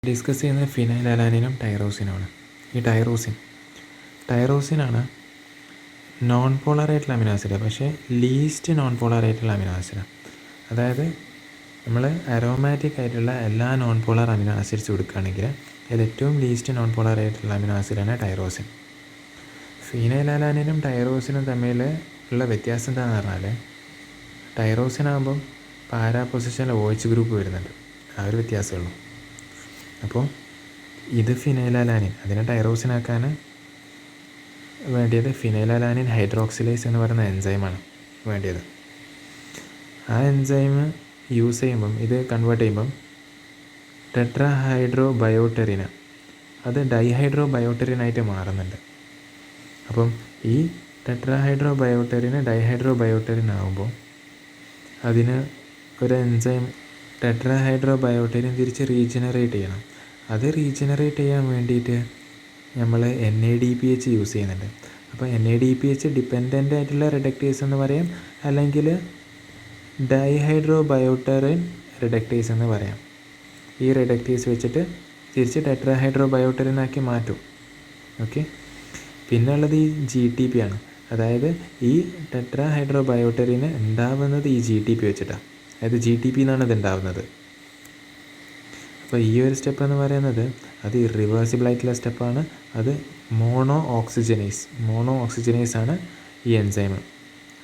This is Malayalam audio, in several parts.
ഡിസ്കസ് ചെയ്യുന്നത് ഫിനൈൽ അലാനിനും ടൈറോസിനുമാണ്. ഈ ടൈറോസിനാണ് നോൺ പോളറായിട്ടുള്ള അമിനോ ആസിഡ്, പക്ഷേ ലീസ്റ്റ് നോൺ പോളറായിട്ടുള്ള അമിനോ ആസിഡാണ്. അതായത് നമ്മൾ അരോമാറ്റിക് ആയിട്ടുള്ള എല്ലാ നോൺ പോളർ അമിനോ ആസിഡ്സ് കൊടുക്കുകയാണെങ്കിൽ അതിൽ ഏറ്റവും ലീസ്റ്റ് നോൺ പോളറായിട്ടുള്ള അമിനോ ആസിഡാണ് ടൈറോസിൻ. ഫിനൈൽ അലാനിനും ടൈറോസിനും തമ്മിൽ ഉള്ള വ്യത്യാസം എന്താണെന്ന് പറഞ്ഞാൽ, ടൈറോസിനാകുമ്പം പാരാ പൊസിഷനിൽ OH ഗ്രൂപ്പ് വരുന്നുണ്ട്, ആ ഒരു വ്യത്യാസമേ ഉള്ളൂ. അപ്പോൾ ഇത് ഫിനൈൽ അലാനിൻ, അതിനെ ടൈറോസിനാക്കാൻ വേണ്ടിയത് ഫിനൈൽ അലാനിൻ ഹൈഡ്രോക്സിലേസ് എന്ന് പറയുന്ന എൻസൈമാണ് വേണ്ടിയത്. ആ എൻസൈം യൂസ് ചെയ്യുമ്പം, ഇത് കൺവേർട്ട് ചെയ്യുമ്പം ടെട്രാഹൈഡ്രോ ബയോട്ടെറിന് അത് ഡൈഹൈഡ്രോ ബയോട്ടെറിനായിട്ട് മാറുന്നുണ്ട്. അപ്പം ഈ ടെട്രാഹൈഡ്രോ ബയോട്ടെറിന് ഡൈഹൈഡ്രോ ബയോട്ടെറിൻ ആകുമ്പോൾ അതിന് ഒരു എൻസൈം ടെട്രാഹൈഡ്രോ ബയോട്ടെറിൻ തിരിച്ച് റീജനറേറ്റ് ചെയ്യണം. അത് റീജനറേറ്റ് ചെയ്യാൻ വേണ്ടിയിട്ട് നമ്മൾ NADPH യൂസ് ചെയ്യുന്നുണ്ട്. അപ്പോൾ NADPH ഡിപ്പെൻഡൻ്റ് ആയിട്ടുള്ള റിഡക്റ്റേസ് എന്ന് പറയാം, അല്ലെങ്കിൽ ഡൈഹൈഡ്രോ ബയോട്ടെറിൻ റിഡക്റ്റേസ് എന്ന് പറയാം. ഈ റിഡക്റ്റേസ് വെച്ചിട്ട് തിരിച്ച് ടെട്രാഹൈഡ്രോ ബയോട്ടെറിനാക്കി മാറ്റും. ഓക്കെ, പിന്നെ ഉള്ളത് ഈ GTP ആണ്. അതായത് ഈ ടെട്രാഹൈഡ്രോ ബയോട്ടെറിന് ഉണ്ടാവുന്നത് ഈ GTP വെച്ചിട്ടാണ്. അതായത് GTP എന്നാണ് ഇത് ഉണ്ടാവുന്നത്. അപ്പോൾ ഈ ഒരു സ്റ്റെപ്പ് എന്ന് പറയുന്നത് അത് ഇറിവേഴ്സിബിൾ ആയിട്ടുള്ള സ്റ്റെപ്പാണ്. അത് മോണോ ഓക്സിജനേസ് ആണ് ഈ എൻസൈം.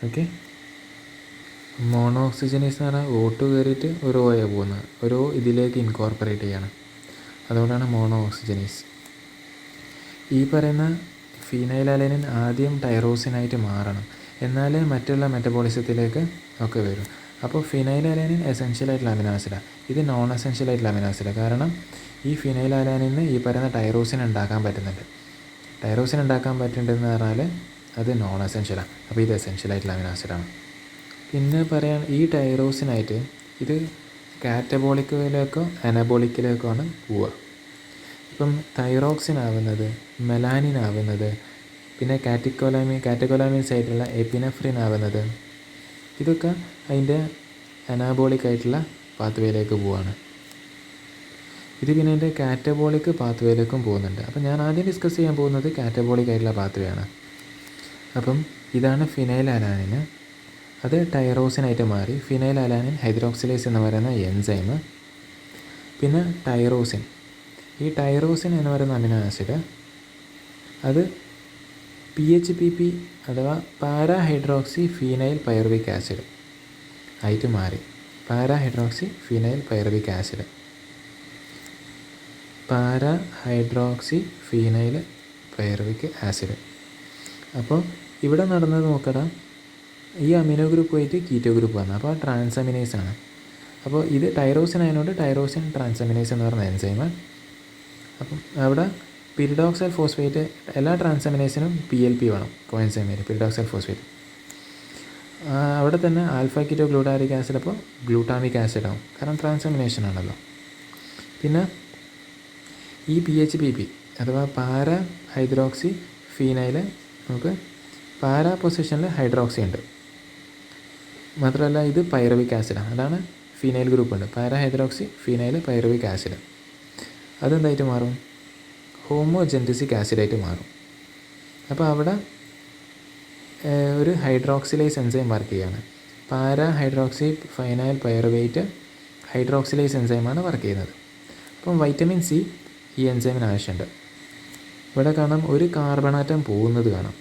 ഓക്കെ, മോണോ ഓക്സിജനേസ് എന്ന് പറഞ്ഞാൽ O2 കയറിയിട്ട് ഒരു O പോകുന്നത്, ഒരു ഇതിലേക്ക് ഇൻകോർപ്പറേറ്റ് ചെയ്യണം. അതുകൊണ്ടാണ് മോണോ ഓക്സിജനേസ്. ഈ പറയുന്ന ഫിനൈൽ അലാനിൻ ആദ്യം ടൈറോസിനായിട്ട് മാറണം, എന്നാലേ മറ്റുള്ള മെറ്റബോളിസത്തിലേക്ക് ഒക്കെ വരും. അപ്പോൾ ഫിനൈൽ അലാനിൻ എസെൻഷ്യൽ ആയിട്ടുള്ള അമിനോ ആസിഡാണ്, ഇത് നോൺ എസെൻഷ്യൽ ആയിട്ടുള്ള അമിനോ ആസിഡാണ്. കാരണം ഈ ഫിനൈൽ അലാനിന് ഈ പറയുന്ന ടൈറോസിൻ ഉണ്ടാക്കാൻ പറ്റുന്നുണ്ട്. ടൈറോസിൻ ഉണ്ടാക്കാൻ പറ്റുന്നുണ്ടെന്ന് പറഞ്ഞാൽ അത് നോൺ എസെൻഷ്യലാണ്. അപ്പോൾ ഇത് എസെൻഷ്യൽ ആയിട്ടുള്ള അമിനോ ആസിഡാണ്. പിന്നെ പറയാൻ ഈ ടൈറോസിനായിട്ട് ഇത് കാറ്റബോളിക്കിലേക്കോ അനബോളിക്കിലേക്കോ ആണ് പോവുക. ഇപ്പം തൈറോക്സിൻ ആവുന്നത്, മെലാനിൻ ആവുന്നത്, പിന്നെ കാറ്റഗോലാമിൻസ് ആയിട്ടുള്ള എപ്പിനെഫ്രിൻ ആവുന്നത്, ഇതൊക്കെ അതിൻ്റെ അനാബോളിക് ആയിട്ടുള്ള പാത്വേയിലേക്ക് പോവുകയാണ്. ഇത് പിന്നെ അതിൻ്റെ കാറ്റബോളിക് പാത്വേയിലേക്കും പോകുന്നുണ്ട്. അപ്പം ഞാൻ ആദ്യം ഡിസ്കസ് ചെയ്യാൻ പോകുന്നത് കാറ്റബോളിക് ആയിട്ടുള്ള പാത്വേ ആണ്. അപ്പം ഇതാണ് ഫിനൈൽ അലാനിന്, അത് ടൈറോസിനായിട്ട് മാറി ഫിനൈൽ അലാനിൻ ഹൈഡ്രോക്സിലേസ് എന്ന് പറയുന്ന എൻസൈം. പിന്നെ ടൈറോസിൻ, ഈ ടൈറോസിൻ എന്ന് പറയുന്ന അമിനോ ആസിഡ് അത് PHPP അഥവാ പാരാഹൈഡ്രോക്സി ഫീനൈൽ പൈറുവിക് ആസിഡ് ആയിട്ട് മാറി. Para hydroxy phenyl pyruvic acid, para hydroxy phenyl pyruvic acid. അപ്പോൾ ഇവിടെ നടന്നത് നോക്കടാ, ഈ അമിനോ ഗ്രൂപ്പ് പോയിട്ട് കീറ്റോ ഗ്രൂപ്പ് വന്നു, അപ്പോൾ ട്രാൻസാമിനേസ് ആണ്. അപ്പോൾ ഇത് ടൈറോസിൻ ആയതുകൊണ്ട് ടൈറോസിൻ ട്രാൻസാമിനേസ് എന്ന് പറയുന്ന എൻസൈം. അപ്പം അവിടെ പിരിഡോക്സൽ ഫോസ്ഫേറ്റ്, എല്ലാ ട്രാൻസാമിനേസിനും PLP വേണം, കോഎൻസൈമിന് പിരിഡോക്സൽ ഫോസ്ഫേറ്റ്. അവിടെ തന്നെ ആൽഫ കീറ്റോ ഗ്ലൂട്ടാറിക് ആസിഡ്, അപ്പോൾ ഗ്ലൂട്ടാമിക് ആസിഡ് ആവും, കാരണം ട്രാൻസാമിനേഷൻ ആണല്ലോ. പിന്നെ ഈ PHPP അഥവാ പാരാ ഹൈഡ്രോക്സി ഫീനൈൽ, നമുക്ക് പാരാ പൊസിഷനിൽ ഹൈഡ്രോക്സി ഉണ്ട്. മാത്രമല്ല ഇത് പൈറുവിക് ആസിഡാണ്, അതാണ് ഫീനൈൽ ഗ്രൂപ്പ് ഉണ്ട്, para hydroxy phenyl pyruvic acid. അതെന്തായിട്ട് മാറും? ഹോമോജെൻറ്റിസിക് ആസിഡായിട്ട് മാറും. അപ്പോൾ അവിടെ ഒരു ഹൈഡ്രോക്സിലേസ് എൻസൈം വർക്ക് ചെയ്യുകയാണ്. Para hydroxy phenyl pyruvate hydroxylase എൻസൈമാണ് വർക്ക് ചെയ്യുന്നത്. അപ്പം വൈറ്റമിൻ C ഈ എൻസൈമിന് ആവശ്യമുണ്ട്. ഇവിടെ കാണാം ഒരു കാർബൺ ആറ്റം പോകുന്നത് കാണാം,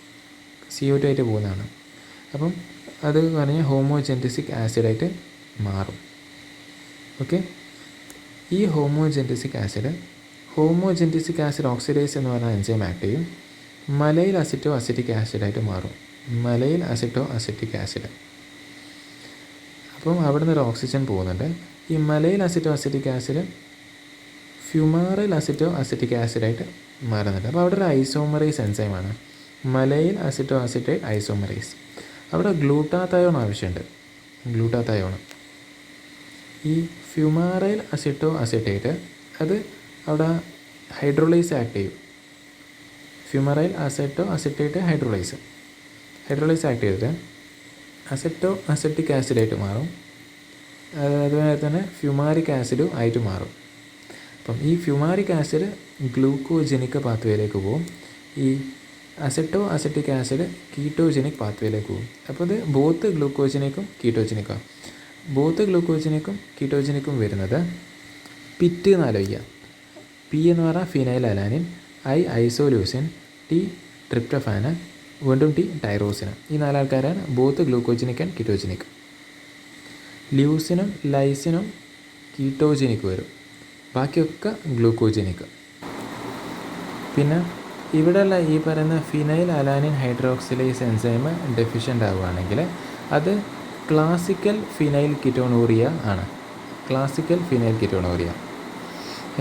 CO2 ആയിട്ട് പോകുന്നതാണ്. അപ്പം അത് പറഞ്ഞാൽ ഹോമോജെൻറ്റിസിക് ആസിഡായിട്ട് മാറും. ഓക്കെ, ഈ ഹോമോജെൻറ്റിസിക് ആസിഡ് ഓക്സിഡേസ് എന്ന് പറയുന്ന എൻസൈം ആക്ട് ചെയ്യും, മലൈൽ അസിറ്റോ അസിറ്റിക് ആസിഡായിട്ട് മാറും. മലൈൽ അസിറ്റോ അസിറ്റിക് ആസിഡ്. അപ്പം അവിടെ നിന്ന് ഒരു ഓക്സിജൻ പോകുന്നുണ്ട്. ഈ മലൈൽ അസിറ്റോ അസിറ്റിക് ആസിഡ് ഫ്യൂമാറൈൽ അസിറ്റോ അസിറ്റിക് ആസിഡായിട്ട് മാറുന്നുണ്ട്. അപ്പോൾ അവിടെ ഒരു ഐസോമറൈസ് എൻസൈമാണ്, മലൈൽ അസിറ്റോ അസിറ്റേറ്റ് ഐസോമറൈസ്. അവിടെ ഗ്ലൂട്ടാത്തയോൺ ആവശ്യമുണ്ട്, ഗ്ലൂട്ടാത്തയോൺ. ഈ ഫ്യൂമാറൈൽ അസിറ്റോ അസിറ്റേറ്റ് അത് അവിടെ ഹൈഡ്രോളൈസ് ആക്ട് ചെയ്യും. ഫ്യൂമറൈൽ അസിറ്റോ അസിറ്റേറ്റ് ഹൈഡ്രോളൈസ് ആക്ട് ചെയ്തിട്ട് അസെറ്റോ അസെറ്റിക് ആസിഡായിട്ട് മാറും. അതുപോലെ തന്നെ ഫ്യൂമാരിക് ആസിഡും ആയിട്ട് മാറും. അപ്പോൾ അപ്പം ഈ ഫ്യൂമാറിക് ആസിഡ് ഗ്ലൂക്കോജനിക് പാത്വേയിലേക്ക് പോകും. ഈ അസെറ്റോ അസറ്റിക് ആസിഡ് കീറ്റോജനിക് പാത്വേയിലേക്ക് പോകും. അപ്പോൾ ഇത് ബോത്ത് ഗ്ലൂക്കോജനിക്കും കീറ്റോജനിക്കും. ബോത്ത് ഗ്ലൂക്കോജനിക്കും കീറ്റോജനിക്കും വരുന്നത് പിറ്റ് എന്ന് ആലോചിക്കുക. പി എന്ന് പറഞ്ഞാൽ phenyl alanine, I isoleucine, T tryptophan, വീണ്ടും ടി ടൈറോസിന്. ഈ നാലാൾക്കാരാണ് ബോത്ത് ഗ്ലൂക്കോജനിക് ആൻഡ് കീറ്റോജനിക്. ല്യൂസിനും ലൈസിനും കീറ്റോജനിക് വരും, ബാക്കിയൊക്കെ ഗ്ലൂക്കോജനിക്. പിന്നെ ഇവിടെയുള്ള ഈ പറയുന്ന phenyl alanine hydroxylase enzyme deficient ആവുകയാണെങ്കിൽ അത് ക്ലാസിക്കൽ ഫിനൈൽ കീറ്റോണൂറിയ ആണ്. Classical phenyl ketonuria.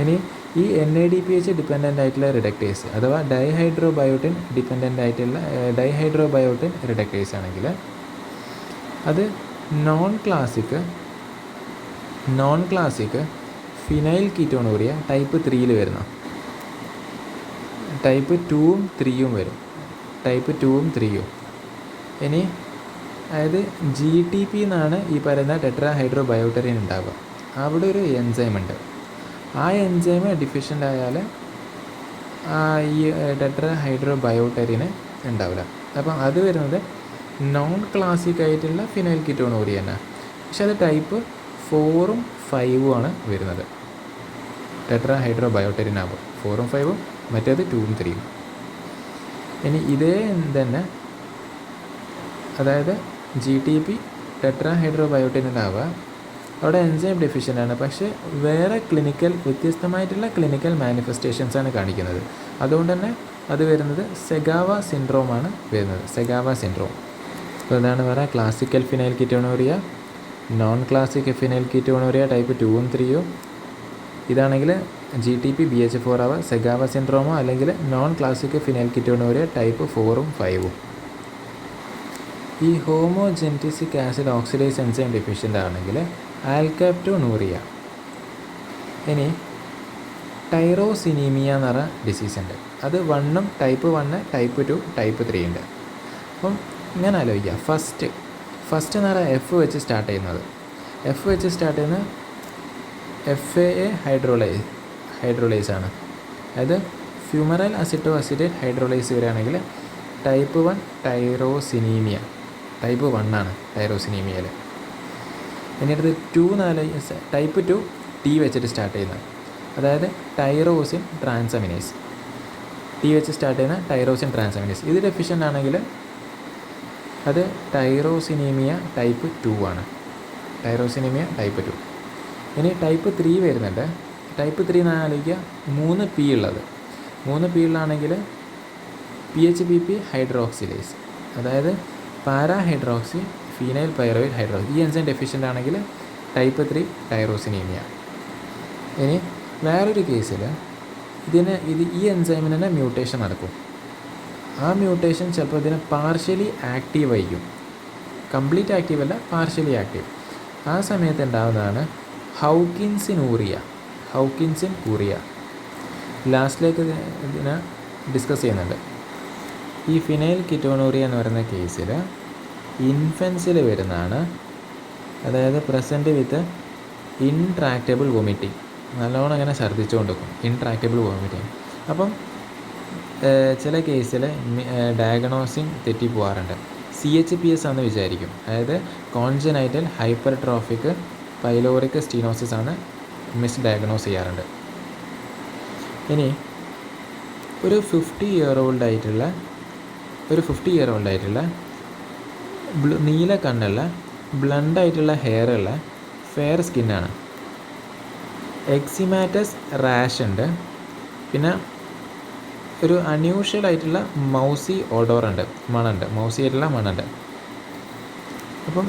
ഇനി ഈ NADPH ഡിപ്പെൻഡൻ്റ് ആയിട്ടുള്ള റിഡക്റ്റേഴ്സ് അഥവാ ഡൈഹൈഡ്രോബയോട്ടിൻ ഡിപ്പെൻഡൻ്റ് ആയിട്ടുള്ള ഡൈഹൈഡ്രോബയോട്ടിൻ റിഡക്റ്റേഴ്സ് ആണെങ്കിൽ അത് non classic phenyl ketonuria type 3 വരുന്ന. ടൈപ്പ് 2ഉം 3ഉം വരും. ടൈപ്പ് 2ഉം 3ഉം. ഇനി അതായത് GTP എന്നാണ് ഈ പറയുന്ന ടെട്രാ ഹൈഡ്രോബയോട്ടറിൻ ഉണ്ടാവുക. അവിടെ ഒരു എൻസൈം ഉണ്ട്. ആ എൻസൈം ഡെഫിഷ്യൻ്റ് ആയാൽ ഈ ടെട്രാ ഹൈഡ്രോബയോട്ടറിന് ഉണ്ടാവില്ല. അപ്പം അത് വരുന്നത് നോൺ ക്ലാസിക് ആയിട്ടുള്ള ഫിനൈൽ കീറ്റോണൂറിയ തന്നെ. പക്ഷെ അത് ടൈപ്പ് 4ഉം 5ഉം ആണ് വരുന്നത്. ടെട്രാ ഹൈഡ്രോബയോട്ടറിൻ ആകുമ്പോൾ 4ഉം 5ഉം, മറ്റേത് 2ഉം 3ഉം. ഇനി ഇതേ തന്നെ അതായത് GTP ടെട്രാ ഹൈഡ്രോബയോട്ടിനാവുക അവിടെ എൻസൈം ഡെഫിഷ്യൻ്റ് ആണ്. പക്ഷേ വേറെ വ്യത്യസ്തമായിട്ടുള്ള ക്ലിനിക്കൽ മാനിഫെസ്റ്റേഷൻസാണ് കാണിക്കുന്നത്. അതുകൊണ്ട് തന്നെ അത് വരുന്നത് സെഗാവ സിൻഡ്രോമാണ് വരുന്നത്. Segawa syndrome. അപ്പോൾ അതാണ് പറയുക classical phenyl ketonuria, non classic phenyl ketonuria type 2ഉം 3ഉം. ഇതാണെങ്കിൽ GTP BH4 ആവുക സെഗാവ സിൻഡ്രോമോ അല്ലെങ്കിൽ non classic phenyl ketonuria type 4ഉം 5ഉം. ഈ homogentisic acid oxidise enzyme deficient ആണെങ്കിൽ ആൽക്കാപ്റ്റോണൂറിയ. ഇനി ടൈറോസിനീമിയ എന്ന് പറഞ്ഞ ഡിസീസ് ഉണ്ട്. അത് 1ഉം ടൈപ്പ് 1, ടൈപ്പ് 2, ടൈപ്പ് 3 ഉണ്ട്. അപ്പം ഇങ്ങനെ ആലോചിക്കുക. ഫസ്റ്റ് എന്ന് പറഞ്ഞാൽ F വെച്ച് സ്റ്റാർട്ട് ചെയ്യുന്നത്. F വെച്ച് സ്റ്റാർട്ട് ചെയ്യുന്നത് FAA ഹൈഡ്രോളൈസ് ആണ്. അതായത് ഫ്യൂമറൽ അസിറ്റോ അസിറ്റേറ്റ് ഹൈഡ്രോളൈസ് വരികയാണെങ്കിൽ ടൈപ്പ് 1 ടൈറോസിനീമിയ ടൈപ്പ് 1 ആണ് ടൈറോസിനീമിയയിൽ. ഇനി അടുത്ത് ടൈപ്പ് 2 T വെച്ചിട്ട് സ്റ്റാർട്ട് ചെയ്യുന്നത്. അതായത് ടൈറോസിൻ ട്രാൻസമിനേസ്. T വെച്ച് സ്റ്റാർട്ട് ചെയ്യുന്ന ടൈറോസിൻ ട്രാൻസമിനേസ്. ഇത് ഡെഫിഷ്യൻ്റ് ആണെങ്കിൽ അത് ടൈറോസിനീമിയ ടൈപ്പ് 2 ആണ്. ടൈറോസിനീമിയ ടൈപ്പ് 2. ഇനി ടൈപ്പ് 3 വരുന്നുണ്ട്. ടൈപ്പ് 3 എന്ന് ആലോചിക്കുക 3 P ഉള്ളത്. 3 P ഉള്ളതാണെങ്കിൽ PHPP ഹൈഡ്രോക്സിലേസ്, അതായത് പാരാഹൈഡ്രോക്സി ഫീനൈൽ പൈറുവേറ്റ് ഹൈഡ്രോക്സി. ഈ എൻസൈം ഡെഫിഷ്യൻ്റ് ആണെങ്കിൽ ടൈപ്പ് 3 ടൈറോസിനീമിയ. ഇനി വേറൊരു കേസിൽ ഈ എൻസൈമിന് തന്നെ മ്യൂട്ടേഷൻ നടക്കും. ആ മ്യൂട്ടേഷൻ ചിലപ്പോൾ ഇതിനെ പാർഷ്യലി ആക്റ്റീവ് ആയിരിക്കും. കംപ്ലീറ്റ് ആക്റ്റീവ് അല്ല, പാർഷ്യലി ആക്റ്റീവ്. ആ സമയത്ത് ഉണ്ടാകുന്നതാണ് ഹൗക്കിൻസിൻ ഊറിയ. ലാസ്റ്റിലേക്ക് ഇതിനെ ഡിസ്കസ് ചെയ്യുന്നുണ്ട്. ഈ ഫിനൈൽ കീറ്റോണൂറിയ എന്ന് പറയുന്ന കേസിൽ ഇൻഫൻസിൽ വരുന്നതാണ്. അതായത് പ്രസൻറ്റ് വിത്ത് ഇൻട്രാക്റ്റബിൾ വോമിറ്റിംഗ്. നല്ലോണം ഇങ്ങനെ ഛർദ്ദിച്ചുകൊണ്ട് വെക്കും, ഇൻട്രാക്റ്റബിൾ വോമിറ്റിംഗ്. അപ്പം ചില കേസിൽ ഡയഗ്നോസിങ് തെറ്റിപ്പോവാറുണ്ട്. CHPS ആണെന്ന് വിചാരിക്കും. അതായത് കോൺജനൈറ്റൽ ഹൈപ്പർ ട്രോഫിക് പൈലോറിക് സ്റ്റീനോസിസ് ആണ് മിസ് ഡയഗ്നോസ് ചെയ്യാറുണ്ട്. ഇനി ഒരു 50 ഇയർ ഓൾഡ് ആയിട്ടുള്ള നീല കണ്ണുള്ള ബ്ലണ്ടായിട്ടുള്ള ഹെയർ ഉള്ള ഫെയർ സ്കിന്നാണ്. എക്സിമാറ്റസ് റാഷ് ഉണ്ട്. പിന്നെ ഒരു അൺയൂഷ്വൽ ആയിട്ടുള്ള മൗസി ഓഡോറുണ്ട്, മൗസി ആയിട്ടുള്ള മണുണ്ട്. അപ്പം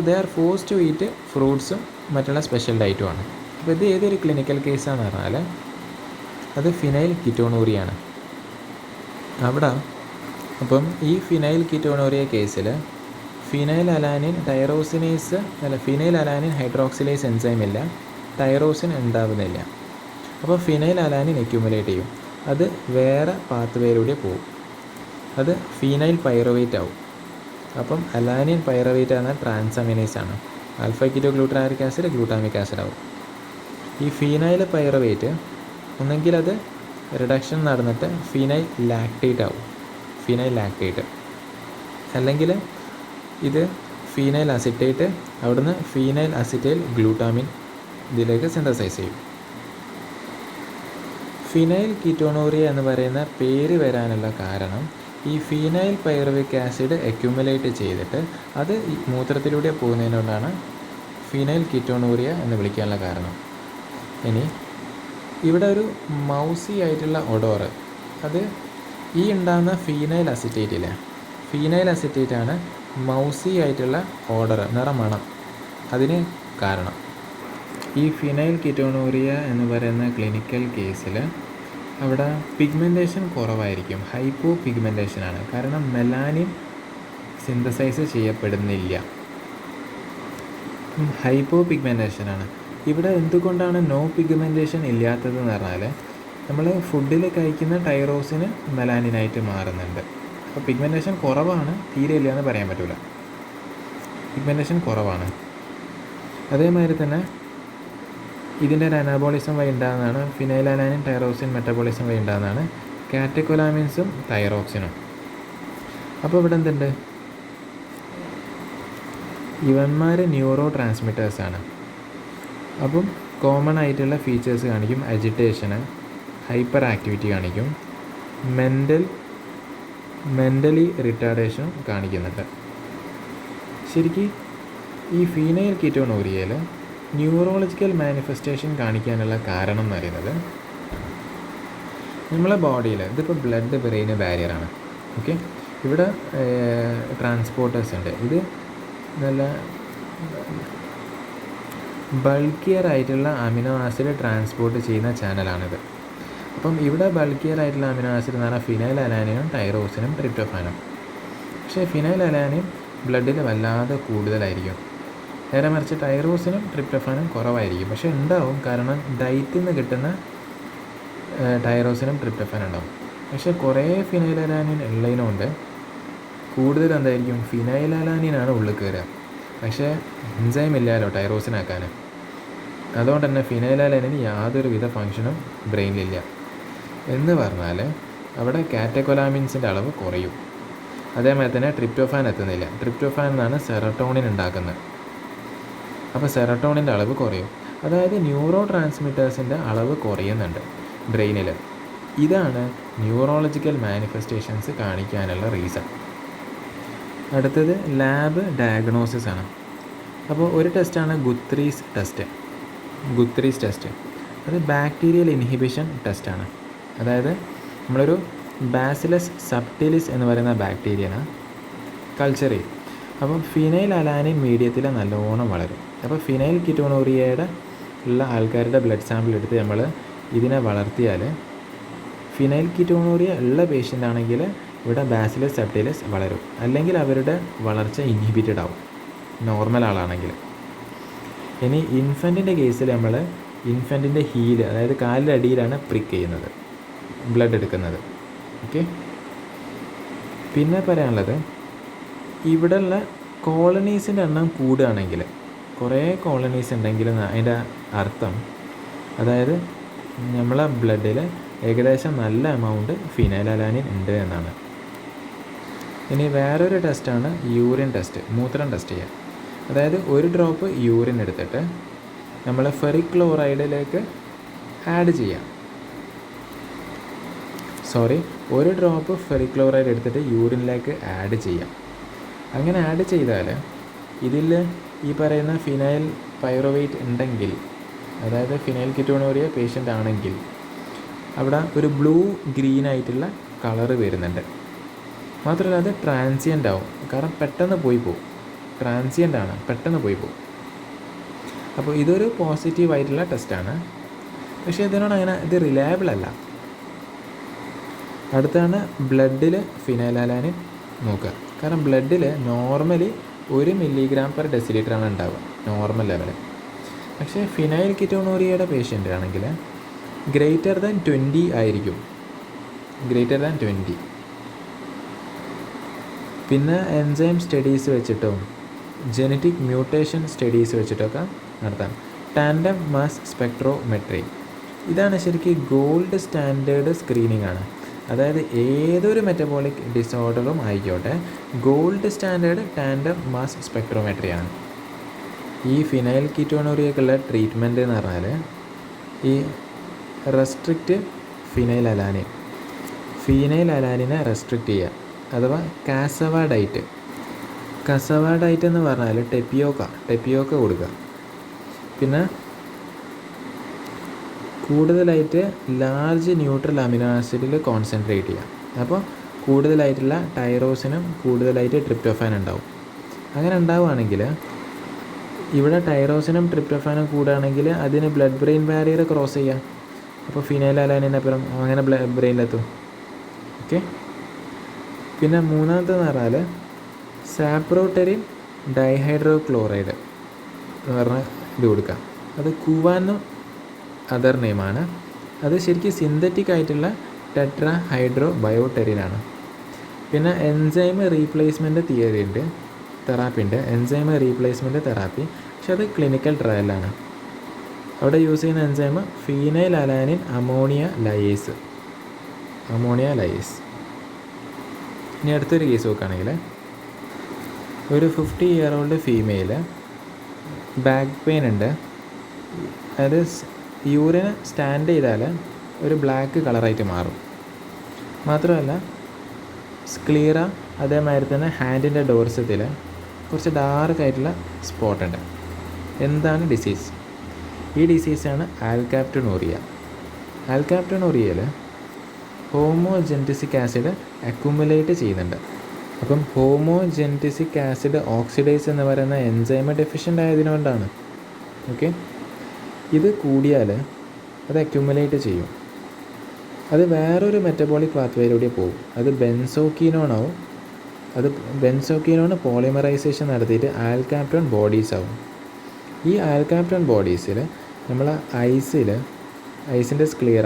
they are force to eat ഫ്രൂട്ട്സും മറ്റുള്ള സ്പെഷ്യൽ ഡയറ്റുമാണ്. അപ്പോൾ ഇത് ഏതൊരു ക്ലിനിക്കൽ കേസാണെന്ന് പറഞ്ഞാൽ അത് ഫിനൈൽ കീറ്റോണൂറിയാണ്. അപ്പം ഈ ഫിനൈൽ കീറ്റോണൂറിയ കേസിൽ ഫിനൈൽ അലാനിൻ ഹൈഡ്രോക്സിലേസ് എൻസൈം ഇല്ല, ടൈറോസിൻ ഉണ്ടാവുന്നില്ല. അപ്പോൾ ഫിനൈൽ അലാനിൻ അക്യുമുലേറ്റ് ചെയ്യും. അത് വേറെ പാത്വേയിലൂടെ പോകും. അത് ഫീനൈൽ പൈറുവേറ്റ് ആവും. അപ്പം അലാനിൻ പൈറുവേറ്റ് എന്ന ട്രാൻസമിനേസ് ആണ്. ആൽഫ കീറ്റോ ഗ്ലൂട്ടാമിക് ആസിഡ് ആവും. ഈ ഫീനൈൽ പൈറുവേറ്റ് ഒന്നെങ്കിൽ അത് റിഡക്ഷൻ നടന്നിട്ട് ഫീനൈൽ ലാക്റ്റേറ്റ് ആവും, ഫീനൈൽ ലാക്റ്റേറ്റ്, അല്ലെങ്കിൽ ഇത് ഫീനൈൽ അസിറ്റേറ്റ്, അവിടുന്ന് ഫീനൈൽ അസിറ്റൈൽ ഗ്ലൂട്ടാമിൻ ഇതിലേക്ക് സിന്തസൈസ് ചെയ്യും. ഫിനൈൽ കീറ്റോണൂറിയ എന്ന് പറയുന്ന പേര് വരാനുള്ള കാരണം ഈ ഫീനൈൽ പൈറുവിക് ആസിഡ് അക്യുമുലേറ്റ് ചെയ്തിട്ട് അത് ഈ മൂത്രത്തിലൂടെ പോകുന്നതിനോടാണ് ഫിനൈൽ കീറ്റോണൂറിയ എന്ന് വിളിക്കാനുള്ള കാരണം. ഇനി ഇവിടെ ഒരു മൗസി ആയിട്ടുള്ള ഒഡോറ്, അത് ഈ ഉണ്ടാകുന്ന ഫീനൈൽ അസിറ്റേറ്റില്ലേ, ഫീനൈൽ അസിറ്റേറ്റാണ് മൗസി ആയിട്ടുള്ള ഓഡർ, നിറമണം അതിന് കാരണം. ഈ ഫിനൈൽ കീറ്റോണൂറിയ എന്ന് പറയുന്ന ക്ലിനിക്കൽ കേസിൽ അവിടെ പിഗ്മെൻറ്റേഷൻ കുറവായിരിക്കും, ഹൈപ്പോ പിഗ്മെൻറ്റേഷനാണ്. കാരണം മെലാനിൻ സിന്തസൈസ് ചെയ്യപ്പെടുന്നില്ല, ഹൈപ്പോ പിഗ്മെൻറ്റേഷനാണ്. ഇവിടെ എന്തുകൊണ്ടാണ് നോ പിഗ്മെൻറ്റേഷൻ ഇല്ലാത്തതെന്ന് പറഞ്ഞാൽ നമ്മൾ ഫുഡിൽ കഴിക്കുന്ന ടൈറോസിന് മെലാനിനായിട്ട് മാറുന്നുണ്ട്. അപ്പോൾ പിഗ്മെൻറ്റേഷൻ കുറവാണ്, തീരെ ഇല്ല എന്ന് പറയാൻ പറ്റില്ല, പിഗ്മെൻറ്റേഷൻ കുറവാണ്. അതേമാതിരി തന്നെ ഇതിൻ്റെ ഒരു അനാബോളിസം വഴി ഉണ്ടാകുന്നതാണ് ഫിനൈലലാനിൻ ടൈറോസിൻ മെറ്റബോളിസം വഴി ഉണ്ടാകുന്നതാണ് കാറ്റക്കോലാമിൻസും തൈറോക്സിനും. അപ്പോൾ ഇവിടെ എന്തുണ്ട്, ഇവന്മാർ ന്യൂറോ ട്രാൻസ്മിറ്റേഴ്സാണ്. അപ്പം കോമൺ ആയിട്ടുള്ള ഫീച്ചേഴ്സ് കാണിക്കും, അജിറ്റേഷന്, ഹൈപ്പർ ആക്ടിവിറ്റി കാണിക്കും, മെൻ്റലി റിട്ടാർഡേഷനും കാണിക്കുന്നുണ്ട്. ശരിക്കും ഈ ഫീനൈൽ കീറ്റോണൂറിയയിൽ ന്യൂറോളജിക്കൽ മാനിഫെസ്റ്റേഷൻ കാണിക്കാനുള്ള കാരണം എന്ന് പറയുന്നത് നമ്മളെ ബോഡിയിൽ ഇതിപ്പോൾ ബ്ലഡ് ബ്രെയിൻ ബാരിയറാണ്. ഓക്കെ, ഇവിടെ ട്രാൻസ്പോർട്ടേഴ്സ് ഉണ്ട്. ഇത് നല്ല ബൾക്കിയർ ആയിട്ടുള്ള അമിനോ ആസിഡ് ട്രാൻസ്പോർട്ട് ചെയ്യുന്ന ചാനലാണിത്. അപ്പം ഇവിടെ ബൾക്കിയർ ആയിട്ടുള്ള അമിനോ ആസിഡ് എന്ന് പറഞ്ഞാൽ ഫിനൈൽ അലാനിനും ടൈറോസിനും ട്രിപ്റ്റോഫാനും. പക്ഷേ ഫിനൈൽ അലാനിൻ ബ്ലഡിൽ വല്ലാതെ കൂടുതലായിരിക്കും, നേരെ മറിച്ച് ടൈറോസിനും ട്രിപ്റ്റോഫാനും കുറവായിരിക്കും. പക്ഷേ ഉണ്ടാവും, കാരണം ഡയറ്റിൽ നിന്ന് കിട്ടുന്ന ടൈറോസിനും ട്രിപ്റ്റോഫാനും ഉണ്ടാവും. പക്ഷേ കുറേ ഫിനൈൽ അലാനിൻ ഉള്ളതിനുകൊണ്ട് കൂടുതൽ എന്തായിരിക്കും, ഫിനൈൽ അലാനിനാണ് ഉള്ളിൽ കയറുക. പക്ഷേ എൻസൈം ഇല്ലല്ലോ ടൈറോസിനാക്കാൻ, അതുകൊണ്ട് തന്നെ ഫിനൈൽ അലാനിന് യാതൊരുവിധ ഫങ്ഷനും ബ്രെയിനിലില്ല. എന്ന് പറഞ്ഞാൽ അവിടെ കാറ്റക്കോലാമിൻസിൻ്റെ അളവ് കുറയും. അതേമാതിരി തന്നെ ട്രിപ്റ്റോഫാൻ എത്തുന്നില്ല. ട്രിപ്റ്റോഫാൻ എന്നാണ് സെറട്ടോണിൻ ഉണ്ടാക്കുന്നത്. അപ്പോൾ സെറട്ടോണിൻ്റെ അളവ് കുറയും. അതായത് ന്യൂറോ ട്രാൻസ്മിറ്റേഴ്സിൻ്റെ അളവ് കുറയുന്നുണ്ട് ബ്രെയിനിൽ. ഇതാണ് ന്യൂറോളജിക്കൽ മാനിഫെസ്റ്റേഷൻസ് കാണിക്കാനുള്ള റീസൺ. അടുത്തത് ലാബ് ഡയഗ്നോസിസ് ആണ്. അപ്പോൾ ഒരു ടെസ്റ്റാണ് ഗുത്രീസ് ടെസ്റ്റ്. അത് ബാക്ടീരിയൽ ഇൻഹിബിഷൻ ടെസ്റ്റാണ്. അതായത് നമ്മളൊരു ബാസിലസ് സബ്റ്റിലിസ് എന്ന് പറയുന്ന ബാക്ടീരിയനെ കൾച്ചർ ചെയ്യും. അപ്പം ഫിനൈൽ അലാനിൻ മീഡിയത്തിൽ നല്ലോണം വളരും. അപ്പോൾ ഫിനൈൽ കീറ്റോണൂറിയയുടെ ഉള്ള ആൾക്കാരുടെ ബ്ലഡ് സാമ്പിൾ എടുത്ത് നമ്മൾ ഇതിനെ വളർത്തിയാൽ ഫിനൈൽ കീറ്റോണൂറിയ ഉള്ള പേഷ്യൻ്റ് ആണെങ്കിൽ ഇവിടെ ബാസിലസ് സബ്റ്റിലിസ് വളരും, അല്ലെങ്കിൽ അവരുടെ വളർച്ച ഇൻഹിബിറ്റഡ് ആവും നോർമൽ ആളാണെങ്കിൽ. ഇനി ഇൻഫൻറ്റിൻ്റെ കേസിൽ നമ്മൾ ഇൻഫൻറ്റിൻ്റെ ഹീല്, അതായത് കാലിൻ്റെ അടിയിലാണ് പ്രിക്ക് ചെയ്യുന്നത്, ബ്ലഡ് എടുക്കുന്നത്. ഓക്കെ, പിന്നെ പറയാനുള്ളത് ഇവിടെയുള്ള കോളനീസിൻ്റെ എണ്ണം കൂടുകയാണെങ്കിൽ, കുറേ കോളനീസ് ഉണ്ടെങ്കിൽ അതിൻ്റെ അർത്ഥം അതായത് നമ്മളെ ബ്ലഡിൽ ഏകദേശം നല്ല എമൗണ്ട് ഫിനൈൽ അലാനിൻ ഉണ്ട് എന്നാണ്. ഇനി വേറൊരു ടെസ്റ്റാണ് യൂറിൻ ടെസ്റ്റ്, മൂത്രം ടെസ്റ്റ് ചെയ്യുക. അതായത് ഒരു ഡ്രോപ്പ് യൂറിൻ എടുത്തിട്ട് നമ്മൾ ഫെറിക് ക്ലോറൈഡിലേക്ക് ആഡ് ചെയ്യാം. ഒരു ഡ്രോപ്പ് ഫെറിക് ക്ലോറൈഡ് എടുത്തിട്ട് യൂറിനിലേക്ക് ആഡ് ചെയ്യാം. അങ്ങനെ ആഡ് ചെയ്താൽ ഇതിൽ ഈ പറയുന്ന ഫിനൈൽ പൈറുവേറ്റ് ഉണ്ടെങ്കിൽ, അതായത് ഫിനൈൽ കീറ്റോണൂറിയ പേഷ്യൻ്റ് ആണെങ്കിൽ അവിടെ ഒരു ബ്ലൂ ഗ്രീൻ ആയിട്ടുള്ള കളറ് വരുന്നുണ്ട്. മാത്രമല്ല അത് ട്രാൻസിയൻ്റ് ആവും, കാരണം പെട്ടെന്ന് പോയി പോകും, ട്രാൻസിയൻ്റ് പെട്ടെന്ന് പോയി പോകും. അപ്പോൾ ഇതൊരു പോസിറ്റീവായിട്ടുള്ള ടെസ്റ്റാണ്. പക്ഷേ ഇതിനോട് അങ്ങനെ ഇത് റിലയബിൾ അല്ല. അടുത്താണ് ബ്ലഡിൽ ഫിനൈൽ അലാനിൻ നോക്കുക. കാരണം ബ്ലഡിൽ നോർമലി 1 mg/dL ഉണ്ടാവുക നോർമൽ ലെവൽ. പക്ഷേ ഫിനൈൽ കീറ്റോണൂറിയയുടെ പേഷ്യൻ്റ് ആണെങ്കിൽ ഗ്രേറ്റർ ദാൻ 20 ആയിരിക്കും, ഗ്രേറ്റർ ദാൻ 20. പിന്നെ എൻസൈം സ്റ്റഡീസ് വെച്ചിട്ടും ജനറ്റിക് മ്യൂട്ടേഷൻ സ്റ്റഡീസ് വെച്ചിട്ടൊക്കെ നടത്താം. Tandem mass spectrometry. ഇതാണ് ശരിക്കും ഗോൾഡ് സ്റ്റാൻഡേർഡ് സ്ക്രീനിങ് ആണ്. അതായത് ഏതൊരു മെറ്റബോളിക് ഡിസോർഡറും ആയിക്കോട്ടെ, ഗോൾഡ് സ്റ്റാൻഡേർഡ് ടാൻഡം മാസ് സ്പെക്ട്രോമെട്രിയാണ്. ഈ ഫിനൈൽ കീറ്റോണൂറിയക്കുള്ള ട്രീറ്റ്മെൻറ്റ് എന്ന് പറഞ്ഞാൽ ഈ റെസ്ട്രിക്റ്റ് ഫിനൈൽ അലാനിനെ റെസ്ട്രിക്റ്റ് ചെയ്യുക, അഥവാ കാസവ ഡയറ്റ്. കസവ ഡയറ്റ് എന്ന് പറഞ്ഞാൽ ടെപ്പിയോക്ക കൊടുക്കുക. പിന്നെ കൂടുതലായിട്ട് ലാർജ് ന്യൂട്രൽ അമിനോ ആസിഡിൽ കോൺസെൻട്രേറ്റ് ചെയ്യുക. അപ്പോൾ കൂടുതലായിട്ടുള്ള ടൈറോസിനും കൂടുതലായിട്ട് ട്രിപ്റ്റോഫാൻ ഉണ്ടാവും. അങ്ങനെ ഉണ്ടാവുകയാണെങ്കിൽ ഇവിടെ ടൈറോസിനും ട്രിപ്റ്റോഫാനും കൂടുകയാണെങ്കിൽ അതിന് ബ്ലഡ് ബ്രെയിൻ ബാരിയർ ക്രോസ് ചെയ്യാം. അപ്പോൾ ഫിനൈൽ അലാനിനപ്പുറം അങ്ങനെ ബ്രെയിനിലെത്തും. ഓക്കെ. പിന്നെ മൂന്നാമത്തെന്ന് പറഞ്ഞാൽ സാപ്രോടെറിൻ ഡൈഹൈഡ്രോക്ലോറൈഡ് എന്ന് പറഞ്ഞ ഇത് കൊടുക്കാം. അത് കുവാനും അതർ നെയിമാണ്. അത് ശരിക്കും സിന്തറ്റിക് ആയിട്ടുള്ള ടെട്രാ ഹൈഡ്രോ ബയോടെറിനാണ്. പിന്നെ എൻസൈം റീപ്ലേസ്മെൻറ്റ് തെറാപ്പി ഉണ്ട്, എൻസൈം റീപ്ലേസ്മെൻറ്റ് തെറാപ്പി. പക്ഷെ അത് ക്ലിനിക്കൽ ട്രയലാണ്. അവിടെ യൂസ് ചെയ്യുന്ന enzyme phenyl alanine ammonia lyase. ഇനി അടുത്തൊരു കേസ് നോക്കുകയാണെങ്കിൽ, ഒരു 50-year-old ഫീമെയിൽ ബാക്ക് പെയിൻ ഉണ്ട്. അത് യൂറിന് സ്റ്റാൻഡ് ചെയ്താൽ ഒരു ബ്ലാക്ക് കളറായിട്ട് മാറും. മാത്രമല്ല സ്ക്ലീറ, അതേമാതിരി തന്നെ ഹാൻഡിൻ്റെ ഡോർസത്തിൽ കുറച്ച് ഡാർക്കായിട്ടുള്ള സ്പോട്ടുണ്ട്. എന്താണ് ഡിസീസ്? ഈ ഡിസീസാണ് ആൽകാപ്റ്റനൂറിയയിൽ ഹോമോജെൻറ്റിസിക് ആസിഡ് അക്യുമുലേറ്റ് ചെയ്യുന്നുണ്ട്. അപ്പം ഹോമോജെൻറ്റിസിക് ആസിഡ് ഓക്സിഡൈസ് എന്ന് പറയുന്ന എൻസൈം ഡെഫിഷ്യൻ്റ് ആയതുകൊണ്ടാണ്. ഓക്കെ. ഇത് കൂടിയാൽ അത് അക്യുമുലേറ്റ് ചെയ്യും. അത് വേറൊരു മെറ്റബോളിക് പാത്വേയിലൂടെ പോകും. അത് ബെൻസോക്കീനോൺ പോളിമറൈസേഷൻ നടത്തിയിട്ട് ആൽകാപ്റ്റോൺ ബോഡീസ് ആവും. ഈ ആൽകാപ്റ്റോൺ ബോഡീസിൽ നമ്മൾ ഐസിൻ്റെ സ്ക്ലീറ,